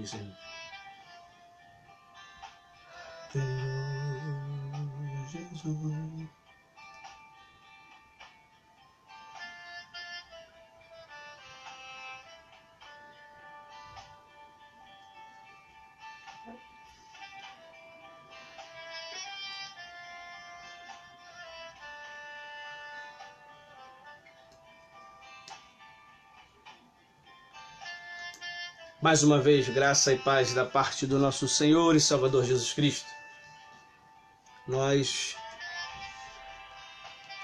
Jesus, Senhor. Senhor Jesus. Mais uma vez, graça e paz da parte do nosso Senhor e Salvador Jesus Cristo. Nós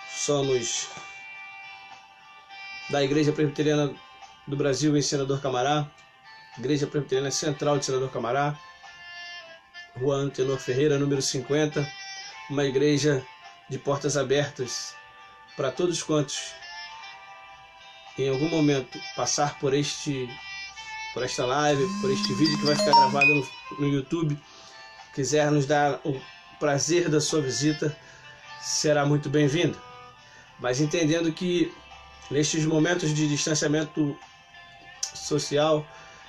somos da Igreja Presbiteriana do Brasil em Senador Camará, Igreja Presbiteriana Central de Senador Camará, Rua Antenor Ferreira, número 50, uma igreja de portas abertas para todos quantos em algum momento passar por esta live, por este vídeo que vai ficar gravado no YouTube, quiser nos dar o prazer da sua visita, será muito bem-vindo. Mas entendendo que nestes momentos de distanciamento social,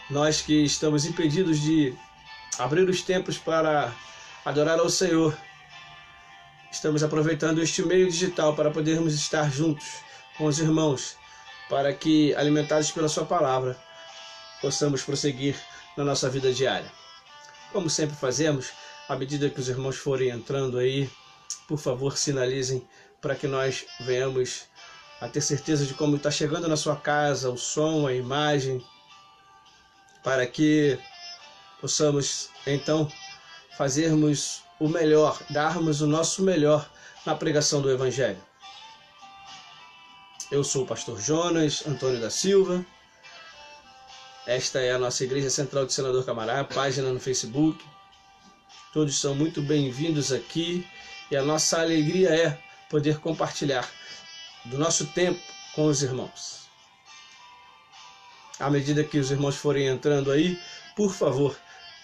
nós que estamos impedidos de abrir os templos para adorar ao Senhor, estamos aproveitando este meio digital para podermos estar juntos com os irmãos, para que, alimentados pela sua palavra, possamos prosseguir na nossa vida diária. Como sempre fazemos, à medida que os irmãos forem entrando aí, por favor, sinalizem para que nós venhamos a ter certeza de como está chegando na sua casa o som, a imagem, para que possamos então fazermos o melhor, darmos o nosso melhor na pregação do Evangelho. Eu sou o pastor Jonas Antônio da Silva. Esta é a nossa Igreja Central de Senador Camará, página no Facebook. Todos são muito bem-vindos aqui e a nossa alegria é poder compartilhar do nosso tempo com os irmãos. À medida que os irmãos forem entrando aí, por favor,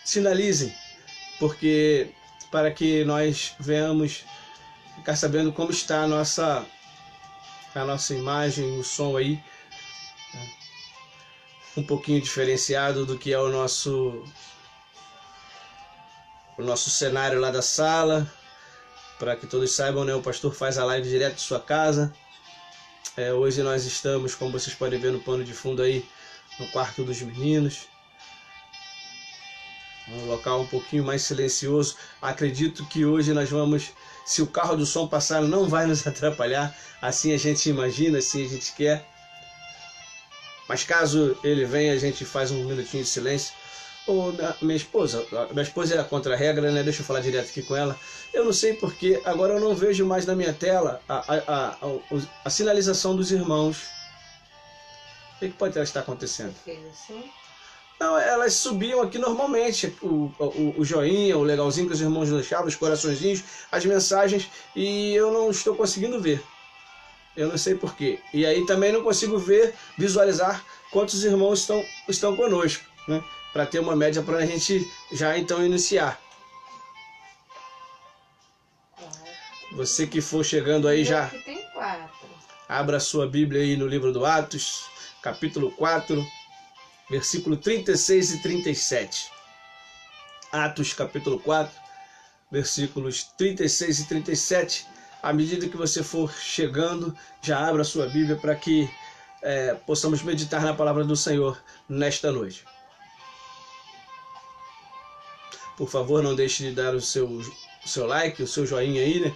sinalizem, porque para que nós venhamos ficar sabendo como está a nossa imagem, o som aí, um pouquinho diferenciado do que é o nosso cenário lá da sala. Para que todos saibam, né, o pastor faz a live direto de sua casa. Hoje nós estamos, como vocês podem ver no pano de fundo aí, no quarto dos meninos. Um local um pouquinho mais silencioso. Acredito que hoje nós vamos, se o carro do som passar, não vai nos atrapalhar. Assim a gente imagina, assim a gente quer. Mas caso ele venha, a gente faz um minutinho de silêncio. Minha esposa é a contra-regra, né? Deixa eu falar direto aqui com ela. Eu não sei porque agora eu não vejo mais na minha tela a sinalização dos irmãos. O que pode estar acontecendo? Não, elas subiam aqui normalmente, o joinha, o legalzinho que os irmãos deixavam, os coraçõezinhos, as mensagens, e eu não estou conseguindo ver. Eu não sei porquê. E aí também não consigo visualizar quantos irmãos estão conosco, né? Para ter uma média para a gente já então iniciar. Você que for chegando aí já, tem 4. Abra sua Bíblia aí no livro do Atos, capítulo 4, versículo 36 e 37. Atos, capítulo 4, versículos 36 e 37. À medida que você for chegando, já abra a sua Bíblia para que possamos meditar na palavra do Senhor nesta noite. Por favor, não deixe de dar o seu like, o seu joinha aí, né?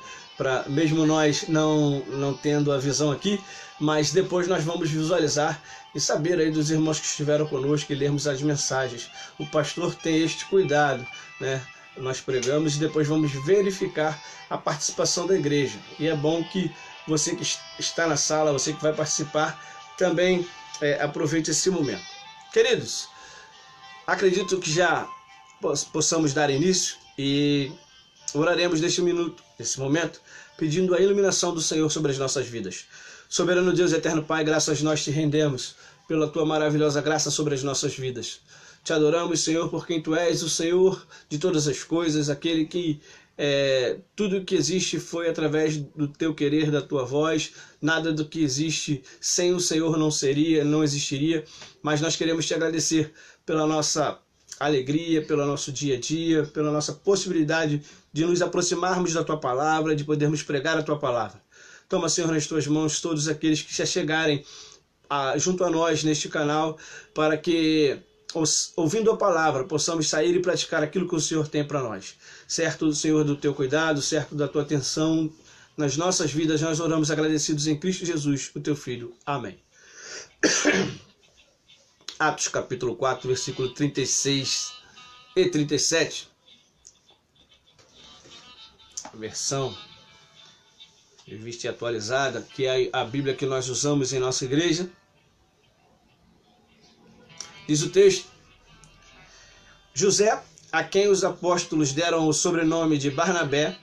Mesmo nós não tendo a visão aqui, mas depois nós vamos visualizar e saber aí dos irmãos que estiveram conosco e lermos as mensagens. O pastor tem este cuidado, né? Nós pregamos e depois vamos verificar a participação da igreja. E é bom que você que está na sala, você que vai participar, também aproveite esse momento. Queridos, acredito que já possamos dar início e oraremos nesse momento, pedindo a iluminação do Senhor sobre as nossas vidas. Soberano Deus, eterno Pai, graças nós te rendemos pela tua maravilhosa graça sobre as nossas vidas. Te adoramos, Senhor, por quem tu és, o Senhor de todas as coisas, aquele que tudo que existe foi através do teu querer, da tua voz. Nada do que existe sem o Senhor não existiria, mas nós queremos te agradecer pela nossa alegria, pelo nosso dia a dia, pela nossa possibilidade de nos aproximarmos da Tua Palavra, de podermos pregar a Tua Palavra. Toma, Senhor, nas Tuas mãos todos aqueles que se chegarem junto a nós neste canal, para que, ouvindo a Palavra, possamos sair e praticar aquilo que o Senhor tem para nós. Certo, Senhor, do Teu cuidado, certo da Tua atenção nas nossas vidas, nós oramos agradecidos em Cristo Jesus, o Teu Filho. Amém. Atos capítulo 4, versículo 36 e 37. Versão revista e atualizada, que é a Bíblia que nós usamos em nossa igreja. Diz o texto: José, a quem os apóstolos deram o sobrenome de Barnabé,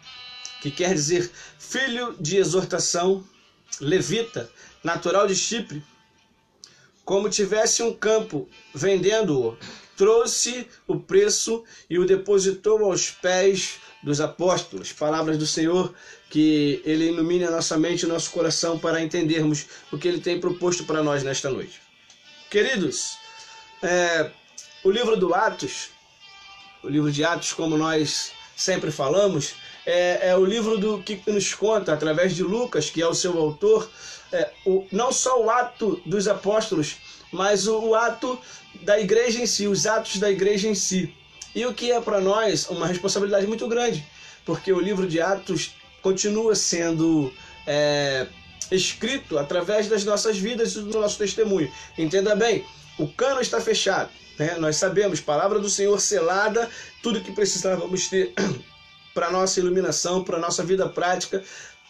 que quer dizer filho de exortação, levita, natural de Chipre, como tivesse um campo, vendendo-o, trouxe o preço e o depositou aos pés dos apóstolos. Palavras do Senhor, que Ele ilumine a nossa mente e o nosso coração para entendermos o que Ele tem proposto para nós nesta noite. Queridos, o livro de Atos, como nós sempre falamos, é o livro que nos conta, através de Lucas, que é o seu autor, não só o ato dos apóstolos, mas o ato da igreja em si, os atos da igreja em si. E o que é para nós uma responsabilidade muito grande, porque o livro de Atos continua sendo escrito através das nossas vidas e do nosso testemunho. Entenda bem, o cano está fechado, né? Nós sabemos, palavra do Senhor selada, tudo que precisávamos ter para nossa iluminação, para nossa vida prática,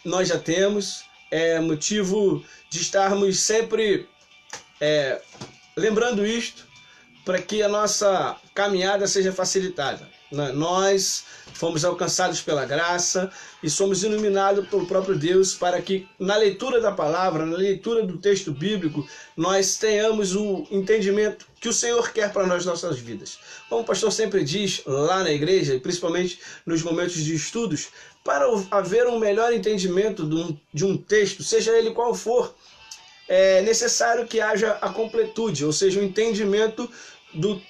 nós já temos. É motivo de estarmos sempre lembrando isto, para que a nossa caminhada seja facilitada. Nós fomos alcançados pela graça e somos iluminados pelo próprio Deus, para que na leitura da palavra, na leitura do texto bíblico, nós tenhamos o entendimento que o Senhor quer para nós, nossas vidas. Como o pastor sempre diz lá na igreja, e principalmente nos momentos de estudos, para haver um melhor entendimento de um texto, seja ele qual for, é necessário que haja a completude, ou seja, o entendimento do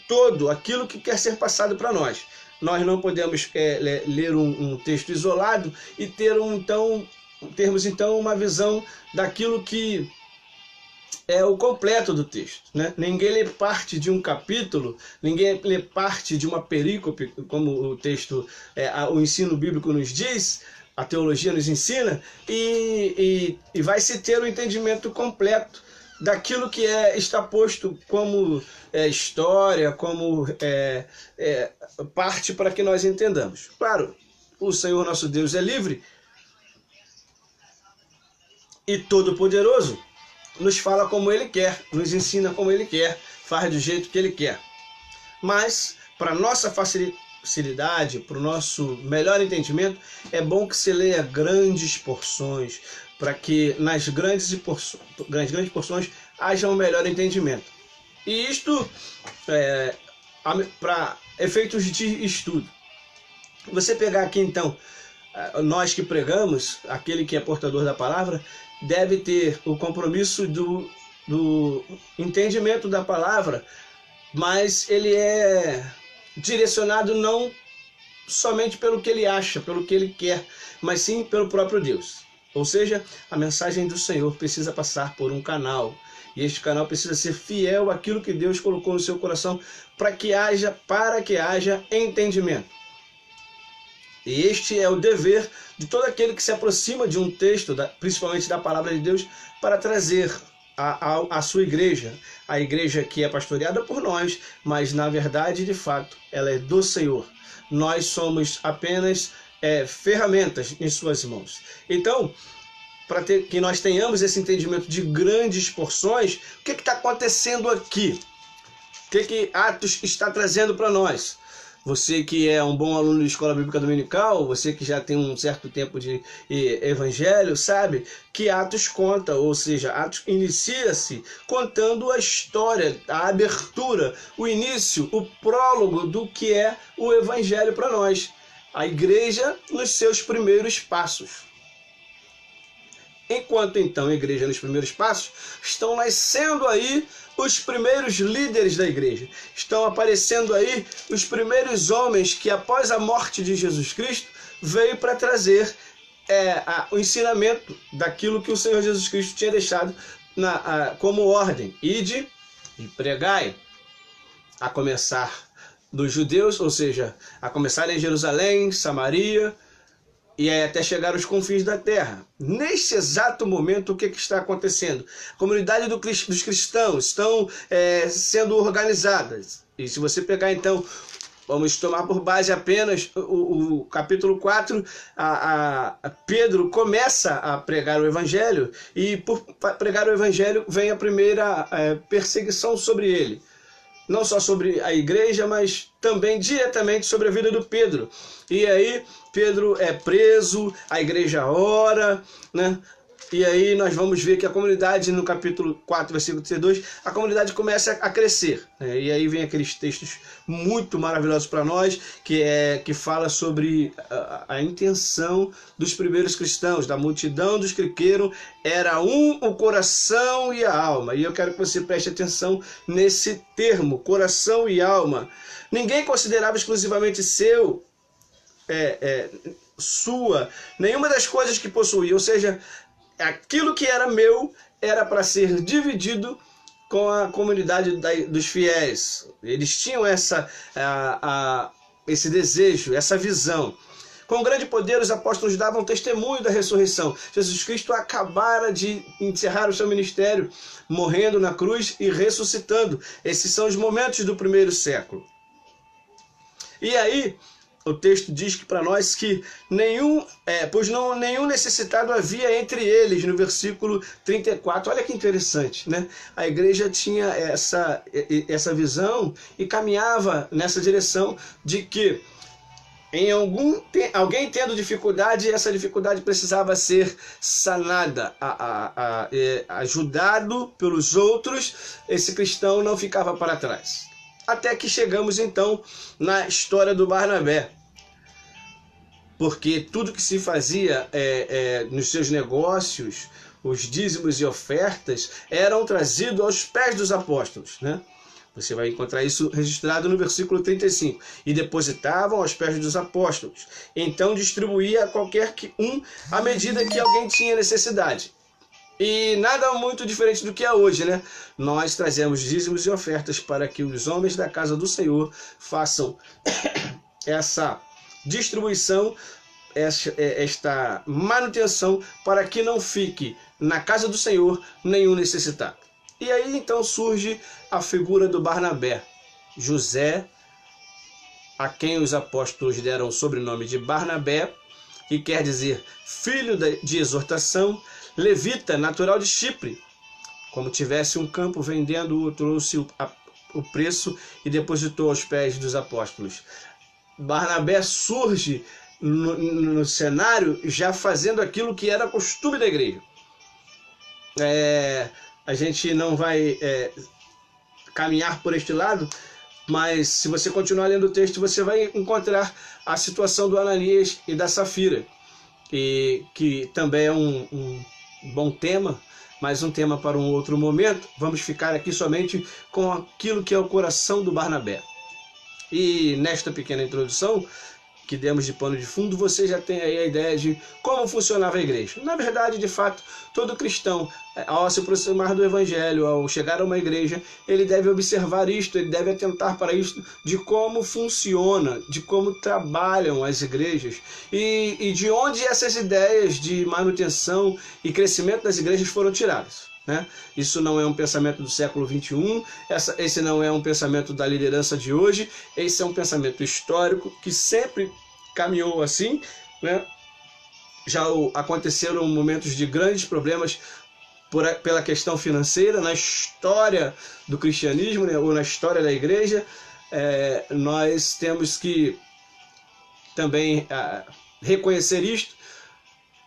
todo, aquilo que quer ser passado para nós. Nós não podemos ler um texto isolado e termos então uma visão daquilo que é o completo do texto, né? Ninguém lê parte de um capítulo, ninguém lê parte de uma perícope, como o texto, o ensino bíblico nos diz, a teologia nos ensina, e vai se ter o entendimento completo daquilo que está posto como história, como parte para que nós entendamos. Claro, o Senhor nosso Deus é livre e todo-poderoso, nos fala como Ele quer, nos ensina como Ele quer, faz do jeito que Ele quer. Mas, para nossa facilidade, para o nosso melhor entendimento, é bom que se leia grandes porções, para que nas grandes porções haja um melhor entendimento. E isto para efeitos de estudo. Você pegar aqui então, nós que pregamos, aquele que é portador da palavra, deve ter o compromisso do entendimento da palavra, mas ele é direcionado não somente pelo que ele acha, pelo que ele quer, mas sim pelo próprio Deus. Ou seja, a mensagem do Senhor precisa passar por um canal, e este canal precisa ser fiel àquilo que Deus colocou no seu coração para que haja entendimento. E este é o dever de todo aquele que se aproxima de um texto, principalmente da palavra de Deus, para trazer a sua igreja, a igreja que é pastoreada por nós, mas na verdade, de fato, ela é do Senhor. Nós somos apenas ferramentas em suas mãos. Então, para que nós tenhamos esse entendimento de grandes porções, o que está acontecendo aqui? O que Atos está trazendo para nós? Você que é um bom aluno de escola bíblica dominical, você que já tem um certo tempo de evangelho, sabe que Atos conta, ou seja, Atos inicia-se contando a história, a abertura, o início, o prólogo do que é o evangelho para nós. A igreja nos seus primeiros passos. Enquanto então a igreja nos primeiros passos, estão nascendo aí os primeiros líderes da igreja. Estão aparecendo aí os primeiros homens que após a morte de Jesus Cristo veio para trazer o ensinamento daquilo que o Senhor Jesus Cristo tinha deixado como ordem. Ide e pregai, a começar dos judeus, ou seja, a começar em Jerusalém, Samaria, e até chegar aos confins da terra. Neste exato momento, o que está acontecendo? A comunidade dos cristãos estão sendo organizadas. E se você pegar então, vamos tomar por base apenas o capítulo 4, Pedro começa a pregar o evangelho, e por pregar o evangelho vem a primeira perseguição sobre ele. Não só sobre a igreja, mas também diretamente sobre a vida do Pedro. E aí Pedro é preso, a igreja ora, né? E aí nós vamos ver que a comunidade, no capítulo 4, versículo 32, a comunidade começa a crescer, né? E aí vem aqueles textos muito maravilhosos para nós, que fala sobre a intenção dos primeiros cristãos, da multidão dos que creram, era o coração e a alma. E eu quero que você preste atenção nesse termo, coração e alma. Ninguém considerava exclusivamente seu, sua, nenhuma das coisas que possuía, ou seja, aquilo que era meu era para ser dividido com a comunidade dos fiéis. Eles tinham esse desejo, essa visão. Com grande poder, os apóstolos davam testemunho da ressurreição. Jesus Cristo acabara de encerrar o seu ministério, morrendo na cruz e ressuscitando. Esses são os momentos do primeiro século. E aí, o texto diz que para nós que nenhum necessitado havia entre eles, no versículo 34. Olha que interessante, né? A igreja tinha essa visão e caminhava nessa direção de que alguém tendo dificuldade, essa dificuldade precisava ser sanada, ajudado pelos outros, esse cristão não ficava para trás. Até que chegamos então na história do Barnabé. Porque tudo que se fazia nos seus negócios, os dízimos e ofertas, eram trazidos aos pés dos apóstolos, né? Você vai encontrar isso registrado no versículo 35. E depositavam aos pés dos apóstolos. Então distribuía a qualquer um à medida que alguém tinha necessidade. E nada muito diferente do que é hoje, né? Nós trazemos dízimos e ofertas para que os homens da casa do Senhor façam essa distribuição, esta manutenção, para que não fique na casa do Senhor nenhum necessitado. E aí então surge a figura do Barnabé, José, a quem os apóstolos deram o sobrenome de Barnabé, que quer dizer filho de exortação, levita, natural de Chipre. Como tivesse um campo vendendo, trouxe o preço e depositou aos pés dos apóstolos. Barnabé surge no cenário já fazendo aquilo que era costume da igreja. A gente não vai caminhar por este lado, mas se você continuar lendo o texto, você vai encontrar a situação do Ananias e da Safira, que também é um bom tema, mas um tema para um outro momento. Vamos ficar aqui somente com aquilo que é o coração do Barnabé. E nesta pequena introdução que demos de pano de fundo, você já tem aí a ideia de como funcionava a igreja. Na verdade, de fato, todo cristão, ao se aproximar do evangelho, ao chegar a uma igreja, ele deve observar isto, ele deve atentar para isto, de como funciona, de como trabalham as igrejas e de onde essas ideias de manutenção e crescimento das igrejas foram tiradas. Isso não é um pensamento do século XXI, esse não é um pensamento da liderança de hoje, esse é um pensamento histórico que sempre caminhou assim, né? Já aconteceram momentos de grandes problemas pela questão financeira na história do cristianismo, né? Ou na história da igreja. Nós temos que também reconhecer isto,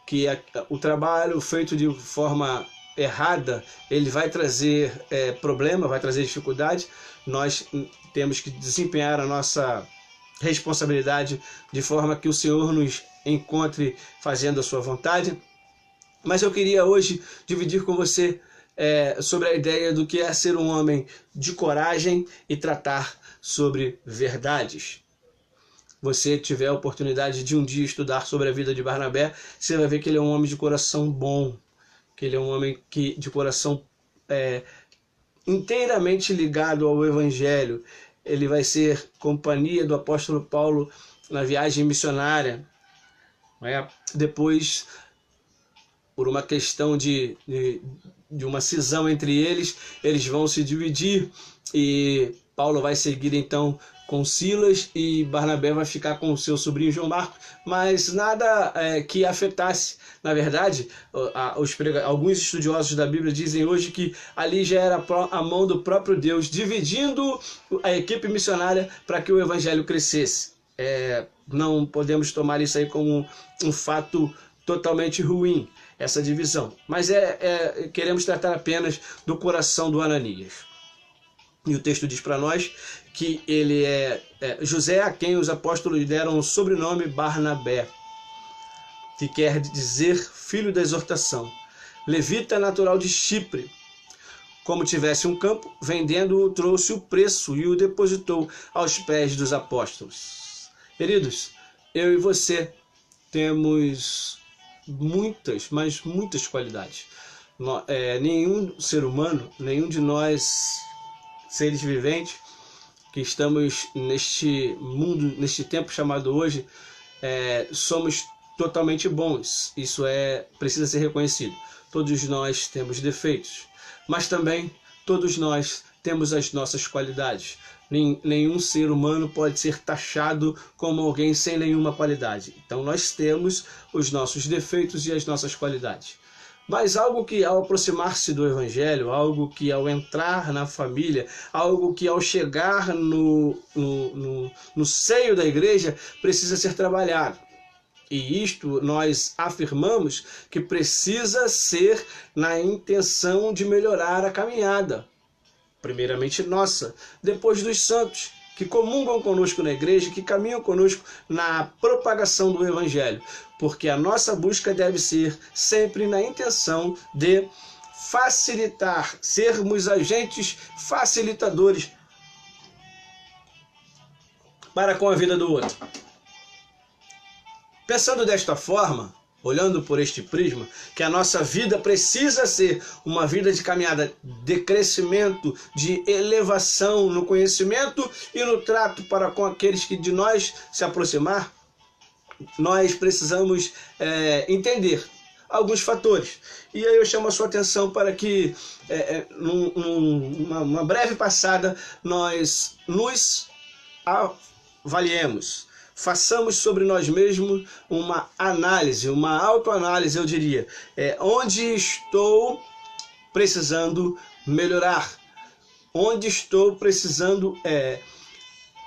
que o trabalho feito de forma errada, ele vai trazer problema, vai trazer dificuldade. Nós temos que desempenhar a nossa responsabilidade de forma que o Senhor nos encontre fazendo a sua vontade. Mas eu queria hoje dividir com você sobre a ideia do que é ser um homem de coragem e tratar sobre verdades. Você tiver a oportunidade de um dia estudar sobre a vida de Barnabé, você vai ver que ele é um homem de coração bom, que ele é um homem de coração inteiramente ligado ao Evangelho. Ele vai ser companhia do apóstolo Paulo na viagem missionária. Depois, por uma questão de uma cisão entre eles vão se dividir e Paulo vai seguir então com Silas e Barnabé vai ficar com o seu sobrinho João Marcos, mas nada que afetasse. Na verdade, alguns estudiosos da Bíblia dizem hoje que ali já era a mão do próprio Deus dividindo a equipe missionária para que o evangelho crescesse. Não podemos tomar isso aí como um fato totalmente ruim, essa divisão. Mas queremos tratar apenas do coração do Ananias. E o texto diz para nós que ele é José, a quem os apóstolos deram o sobrenome Barnabé, que quer dizer filho da exortação. Levita natural de Chipre. Como tivesse um campo, vendendo-o, trouxe o preço e o depositou aos pés dos apóstolos. Queridos, eu e você temos muitas, mas muitas qualidades. Nenhum ser humano, nenhum de nós, seres viventes, que estamos neste mundo, neste tempo chamado hoje, somos totalmente bons. Isso precisa ser reconhecido. Todos nós temos defeitos, mas também todos nós temos as nossas qualidades. Nenhum ser humano pode ser taxado como alguém sem nenhuma qualidade. Então nós temos os nossos defeitos e as nossas qualidades. Mas algo que ao aproximar-se do Evangelho, algo que ao entrar na família, algo que ao chegar no seio da igreja precisa ser trabalhado. E isto nós afirmamos que precisa ser na intenção de melhorar a caminhada. Primeiramente nossa, depois dos santos, que comungam conosco na igreja, que caminham conosco na propagação do Evangelho. Porque a nossa busca deve ser sempre na intenção de facilitar, sermos agentes facilitadores para com a vida do outro. Pensando desta forma, olhando por este prisma, que a nossa vida precisa ser uma vida de caminhada, de crescimento, de elevação no conhecimento e no trato para com aqueles que de nós se aproximar, nós precisamos entender alguns fatores. E aí eu chamo a sua atenção para que, numa breve passada, nós nos avaliemos. Façamos sobre nós mesmos uma análise, uma autoanálise, eu diria. Onde estou precisando melhorar? Onde estou precisando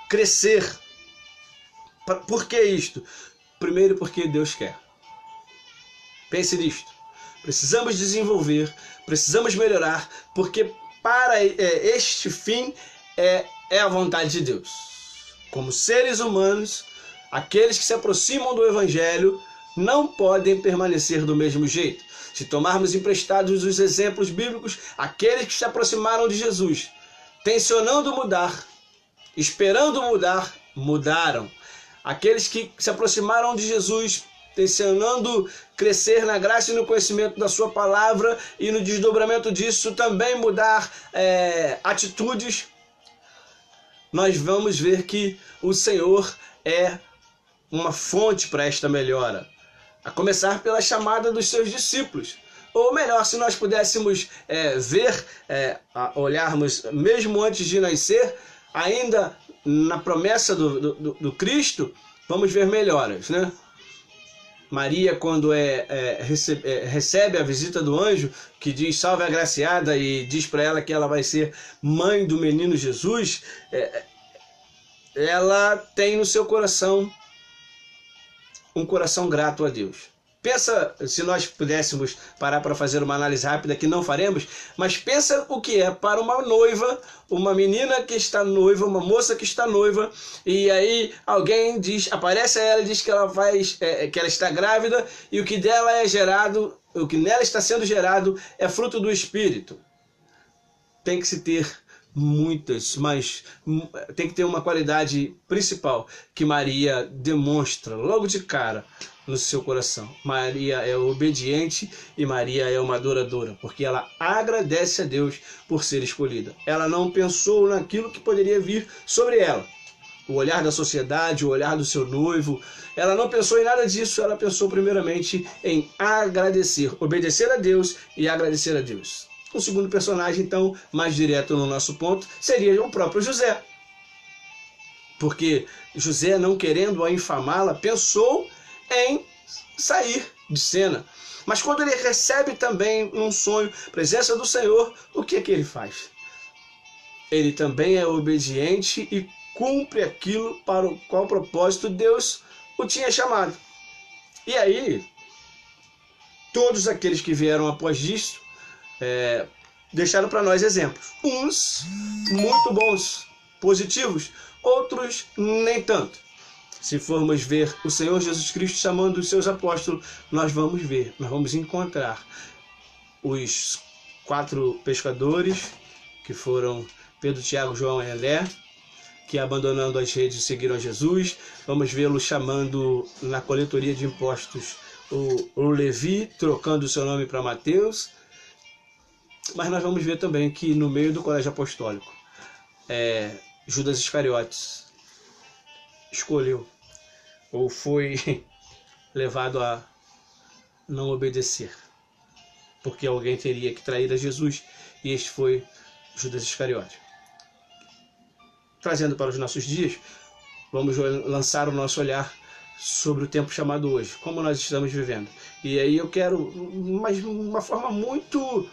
crescer? Por que isto? Primeiro, porque Deus quer. Pense nisto. Precisamos desenvolver, precisamos melhorar, porque para este fim é a vontade de Deus. Como seres humanos, aqueles que se aproximam do Evangelho não podem permanecer do mesmo jeito. Se tomarmos emprestados os exemplos bíblicos, aqueles que se aproximaram de Jesus, tensionando mudar, esperando mudar, mudaram. Aqueles que se aproximaram de Jesus, tensionando crescer na graça e no conhecimento da sua palavra e no desdobramento disso também mudar atitudes, nós vamos ver que o Senhor é uma fonte para esta melhora, a começar pela chamada dos seus discípulos. Ou melhor, se nós pudéssemos olharmos mesmo antes de nascer, ainda na promessa do Cristo, vamos ver melhoras, né? Maria, quando recebe a visita do anjo, que diz salve a agraciada, e diz para ela que ela vai ser mãe do menino Jesus, ela tem no seu coração um coração grato a Deus. Pensa, se nós pudéssemos parar para fazer uma análise rápida, que não faremos, mas pensa o que é para uma noiva, uma menina que está noiva, uma moça que está noiva, e aí alguém diz, aparece a ela e diz que ela que ela está grávida, e o que dela é gerado, o que nela está sendo gerado é fruto do Espírito. Tem que se ter muitas, mas tem que ter uma qualidade principal que Maria demonstra logo de cara no seu coração. Maria é obediente e Maria é uma adoradora, porque ela agradece a Deus por ser escolhida. Ela não pensou naquilo que poderia vir sobre ela, o olhar da sociedade, o olhar do seu noivo. Ela não pensou em nada disso, ela pensou primeiramente em agradecer, obedecer a Deus e agradecer a Deus. O segundo personagem, então, mais direto no nosso ponto, seria o próprio José. Porque José, não querendo a infamá-la, pensou em sair de cena. Mas quando ele recebe também um sonho, presença do Senhor, o que é que ele faz? Ele também é obediente e cumpre aquilo para o qual propósito Deus o tinha chamado. E aí, todos aqueles que vieram após disso, deixaram para nós exemplos. Uns muito bons, positivos, outros nem tanto. Se formos ver o Senhor Jesus Cristo chamando os seus apóstolos, nós vamos encontrar os 4 pescadores, que foram Pedro, Tiago, João e André, que abandonando as redes seguiram a Jesus. Vamos vê-lo chamando na coletoria de impostos o Levi, trocando o seu nome para Mateus. Mas nós vamos ver também que no meio do colégio apostólico, Judas Iscariotes escolheu ou foi levado a não obedecer, porque alguém teria que trair a Jesus, e este foi Judas Iscariotes. Trazendo para os nossos dias, vamos lançar o nosso olhar sobre o tempo chamado hoje, como nós estamos vivendo. E aí eu quero, mas de uma forma muito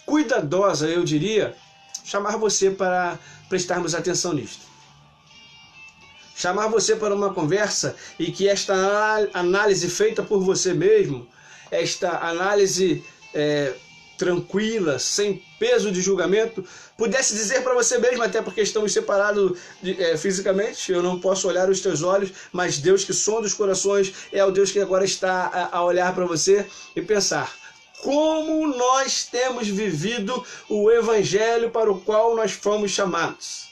cuidadosa, eu diria, chamar você para prestarmos atenção nisto. Chamar você para uma conversa e que esta análise feita por você mesmo, esta análise tranquila, sem peso de julgamento, pudesse dizer para você mesmo, até porque estamos separados fisicamente, eu não posso olhar os teus olhos, mas Deus que sonda os corações é o Deus que agora está a olhar para você e pensar: como nós temos vivido o evangelho para o qual nós fomos chamados.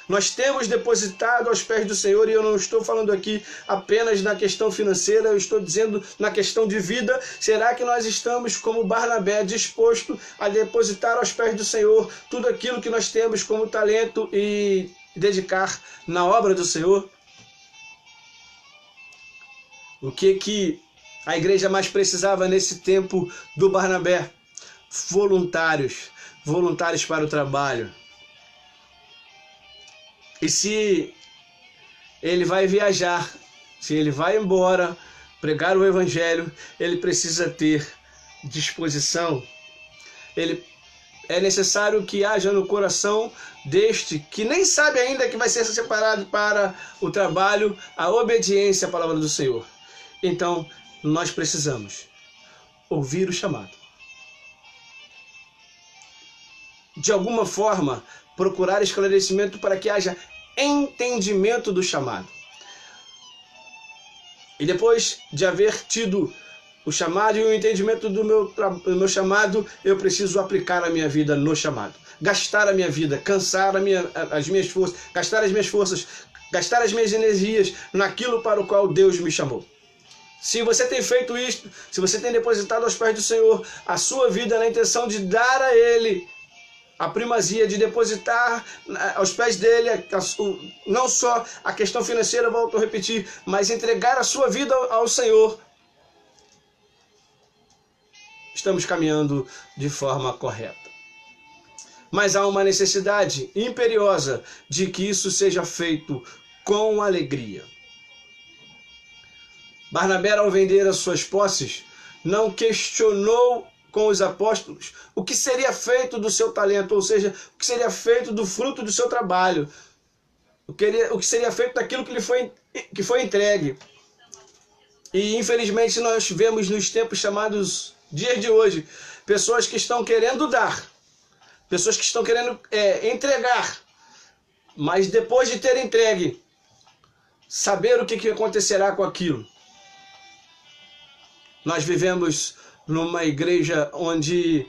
Nós temos depositado aos pés do Senhor, e eu não estou falando aqui apenas na questão financeira, eu estou dizendo na questão de vida. Será que nós estamos, como Barnabé, disposto a depositar aos pés do Senhor tudo aquilo que nós temos como talento e dedicar na obra do Senhor? O que a igreja mais precisava nesse tempo do Barnabé? Voluntários para o trabalho. E se ele vai viajar, se ele vai embora pregar o evangelho, ele precisa ter disposição. É necessário que haja no coração deste, que nem sabe ainda que vai ser separado para o trabalho, a obediência à palavra do Senhor. Então, nós precisamos ouvir o chamado. De alguma forma, procurar esclarecimento para que haja entendimento do chamado. E depois de haver tido o chamado e o entendimento do meu chamado, eu preciso aplicar a minha vida no chamado. Gastar a minha vida, cansar as minhas forças, gastar as minhas forças, gastar as minhas energias naquilo para o qual Deus me chamou. Se você tem feito isto, se você tem depositado aos pés do Senhor a sua vida na intenção de dar a Ele a primazia, de depositar aos pés dele não só a questão financeira, volto a repetir, mas entregar a sua vida ao Senhor, estamos caminhando de forma correta. Mas há uma necessidade imperiosa de que isso seja feito com alegria. Barnabé, ao vender as suas posses, não questionou com os apóstolos o que seria feito do seu talento, ou seja, o que seria feito do fruto do seu trabalho, o que seria feito daquilo que foi entregue. E infelizmente nós vemos nos tempos chamados dias de hoje, pessoas que estão querendo dar, pessoas que estão querendo entregar, mas depois de ter entregue, saber o que acontecerá com aquilo. Nós vivemos numa igreja onde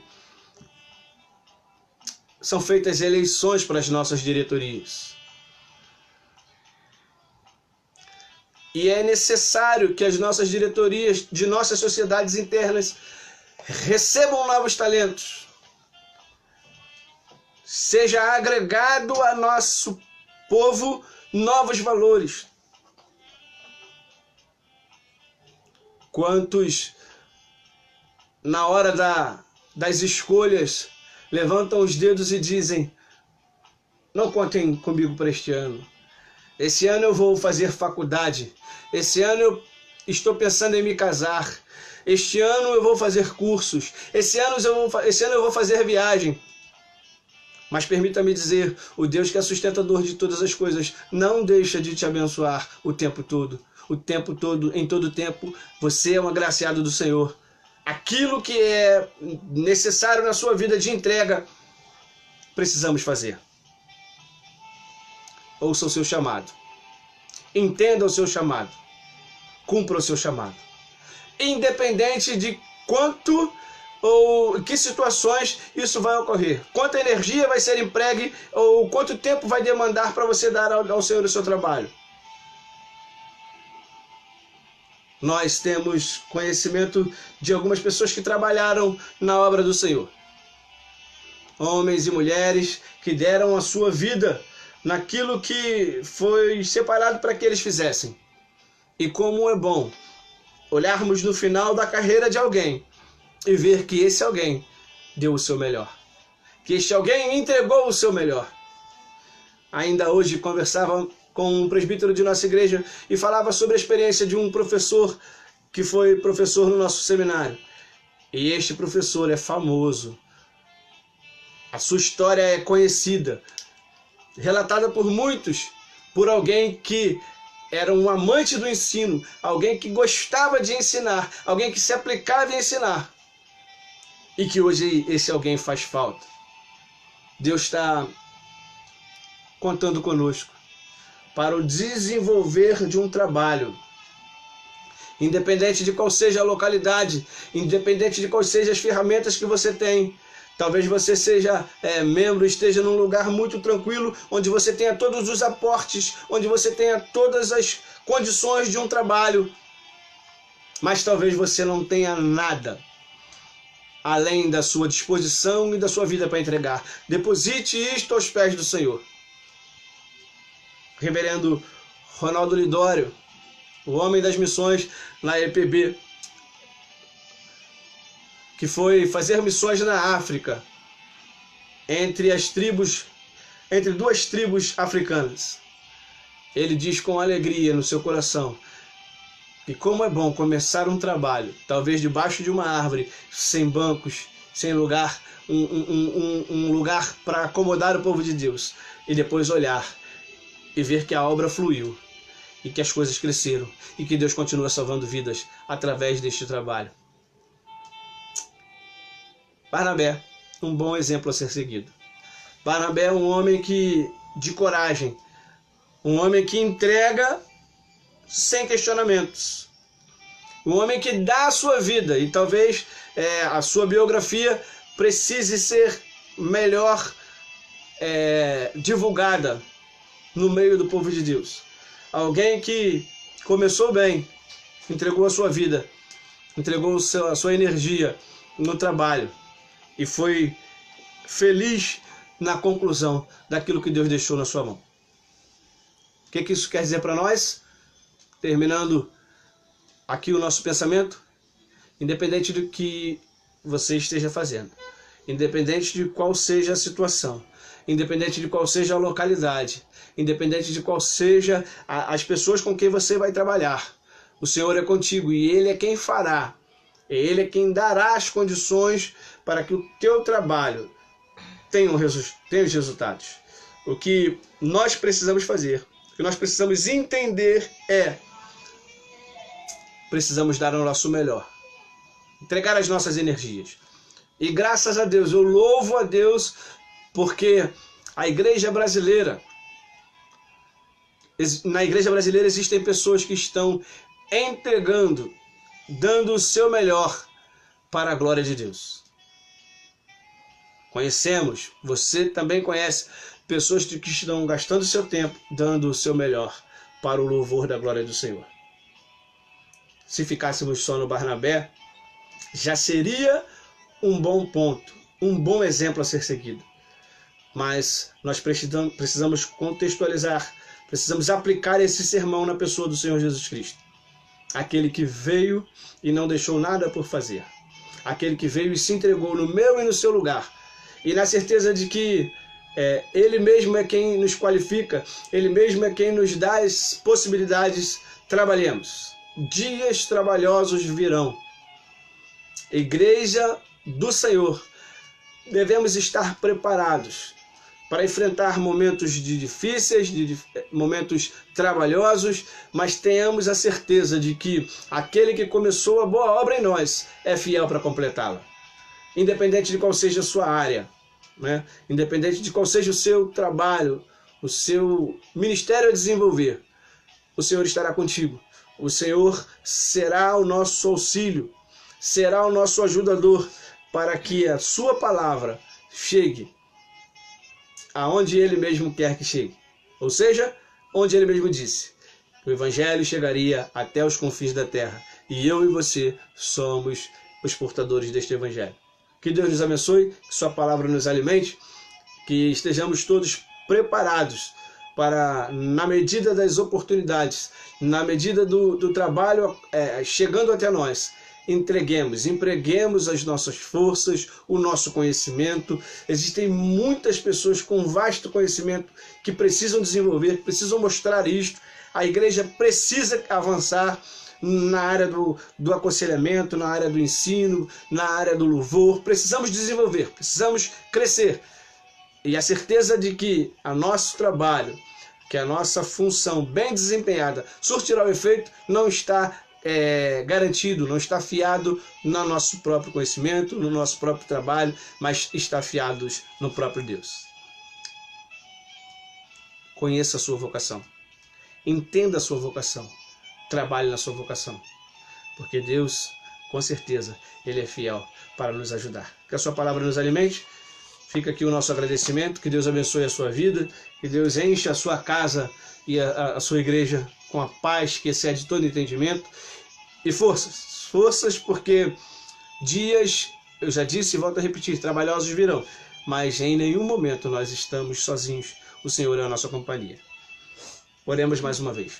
são feitas eleições para as nossas diretorias. E é necessário que as nossas diretorias de nossas sociedades internas recebam novos talentos. Seja agregado a nosso povo novos valores. Quantos, na hora das escolhas, levantam os dedos e dizem: não contem comigo para este ano. Esse ano eu vou fazer faculdade. Esse ano eu estou pensando em me casar. Este ano eu vou fazer cursos. Esse ano eu vou fazer viagem. Mas permita-me dizer, o Deus que é sustentador de todas as coisas não deixa de te abençoar o tempo todo. O tempo todo, em todo tempo, você é um agraciado do Senhor. Aquilo que é necessário na sua vida de entrega, precisamos fazer. Ouça o seu chamado. Entenda o seu chamado. Cumpra o seu chamado. Independente de quanto ou que situações isso vai ocorrer. Quanta energia vai ser empregue ou quanto tempo vai demandar para você dar ao Senhor o seu trabalho. Nós temos conhecimento de algumas pessoas que trabalharam na obra do Senhor. Homens e mulheres que deram a sua vida naquilo que foi separado para que eles fizessem. E como é bom olharmos no final da carreira de alguém e ver que esse alguém deu o seu melhor. Que este alguém entregou o seu melhor. Ainda hoje conversava com um presbítero de nossa igreja e falava sobre a experiência de um professor que foi professor no nosso seminário. E este professor é famoso. A sua história é conhecida, relatada por muitos, por alguém que era um amante do ensino, alguém que gostava de ensinar, alguém que se aplicava em ensinar. E que hoje esse alguém faz falta. Deus está contando conosco para o desenvolver de um trabalho. Independente de qual seja a localidade, independente de quais sejam as ferramentas que você tem. Talvez você seja membro, esteja num lugar muito tranquilo, onde você tenha todos os aportes, onde você tenha todas as condições de um trabalho. Mas talvez você não tenha nada além da sua disposição e da sua vida para entregar. Deposite isto aos pés do Senhor. Reverendo Ronaldo Lidório, o homem das missões na EPB, que foi fazer missões na África, entre duas tribos africanas. Ele diz com alegria no seu coração que como é bom começar um trabalho, talvez debaixo de uma árvore, sem bancos, sem lugar, um lugar para acomodar o povo de Deus, e depois olhar e ver que a obra fluiu, e que as coisas cresceram, e que Deus continua salvando vidas através deste trabalho. Barnabé, um bom exemplo a ser seguido. Barnabé é um homem de coragem, um homem que entrega sem questionamentos, um homem que dá a sua vida, e talvez a sua biografia precise ser melhor divulgada no meio do povo de Deus. Alguém que começou bem, entregou a sua vida, entregou a sua energia no trabalho e foi feliz na conclusão daquilo que Deus deixou na sua mão. O que isso quer dizer para nós? Terminando aqui o nosso pensamento, independente do que você esteja fazendo, independente de qual seja a situação, independente de qual seja a localidade, independente de qual seja as pessoas com quem você vai trabalhar, o Senhor é contigo e Ele é quem fará, Ele é quem dará as condições para que o teu trabalho tenha os resultados. O que nós precisamos fazer, o que nós precisamos entender é precisamos dar o nosso melhor, entregar as nossas energias. E graças a Deus, eu louvo a Deus, porque a igreja brasileira, na igreja brasileira existem pessoas que estão entregando, dando o seu melhor para a glória de Deus. Conhecemos, você também conhece, pessoas que estão gastando seu tempo, dando o seu melhor para o louvor da glória do Senhor. Se ficássemos só no Barnabé, já seria um bom ponto, um bom exemplo a ser seguido. Mas nós precisamos contextualizar, precisamos aplicar esse sermão na pessoa do Senhor Jesus Cristo. Aquele que veio e não deixou nada por fazer. Aquele que veio e se entregou no meu e no seu lugar. E na certeza de que Ele mesmo é quem nos qualifica, Ele mesmo é quem nos dá as possibilidades. Trabalhemos. Dias trabalhosos virão. Igreja do Senhor, devemos estar preparados para enfrentar momentos difíceis, momentos trabalhosos, mas tenhamos a certeza de que aquele que começou a boa obra em nós é fiel para completá-la. Independente de qual seja a sua área, né? Independente de qual seja o seu trabalho, o seu ministério a desenvolver, o Senhor estará contigo. O Senhor será o nosso auxílio, será o nosso ajudador para que a sua palavra chegue aonde Ele mesmo quer que chegue. Ou seja, onde Ele mesmo disse. O Evangelho chegaria até os confins da terra. E eu e você somos os portadores deste Evangelho. Que Deus nos abençoe, que sua palavra nos alimente, que estejamos todos preparados para, na medida das oportunidades, na medida do trabalho chegando até nós, empreguemos as nossas forças, o nosso conhecimento. Existem muitas pessoas com vasto conhecimento que precisam desenvolver, que precisam mostrar isto. A igreja precisa avançar na área do aconselhamento, na área do ensino, na área do louvor. Precisamos desenvolver, precisamos crescer. E a certeza de que o nosso trabalho, que a nossa função bem desempenhada surtirá o efeito, não está garantido, não está fiado no nosso próprio conhecimento, no nosso próprio trabalho, mas está fiados no próprio Deus. Conheça a sua vocação, entenda a sua vocação, trabalhe na sua vocação, porque Deus, com certeza, Ele é fiel para nos ajudar. Que a sua palavra nos alimente. Fica aqui o nosso agradecimento, que Deus abençoe a sua vida, que Deus encha a sua casa e a sua igreja com a paz que excede todo entendimento. E forças, porque dias, eu já disse e volto a repetir, trabalhosos virão, mas em nenhum momento nós estamos sozinhos, o Senhor é a nossa companhia. Oremos mais uma vez.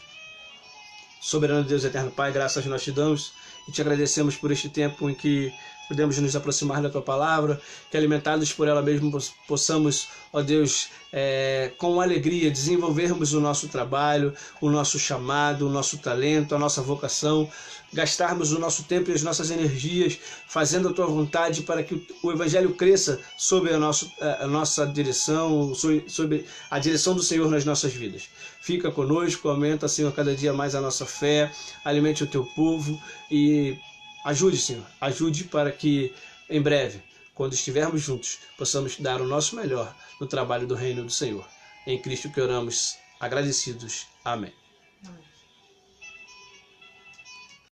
Soberano Deus, eterno Pai, graças nós te damos e te agradecemos por este tempo em que podemos nos aproximar da Tua Palavra, que alimentados por ela mesmo possamos, ó Deus, com alegria desenvolvermos o nosso trabalho, o nosso chamado, o nosso talento, a nossa vocação, gastarmos o nosso tempo e as nossas energias fazendo a Tua vontade para que o Evangelho cresça sob a nossa direção, sob a direção do Senhor nas nossas vidas. Fica conosco, aumenta, Senhor, cada dia mais a nossa fé, alimente o Teu povo e ajude, Senhor, ajude para que em breve, quando estivermos juntos, possamos dar o nosso melhor no trabalho do reino do Senhor. Em Cristo que oramos, agradecidos. Amém.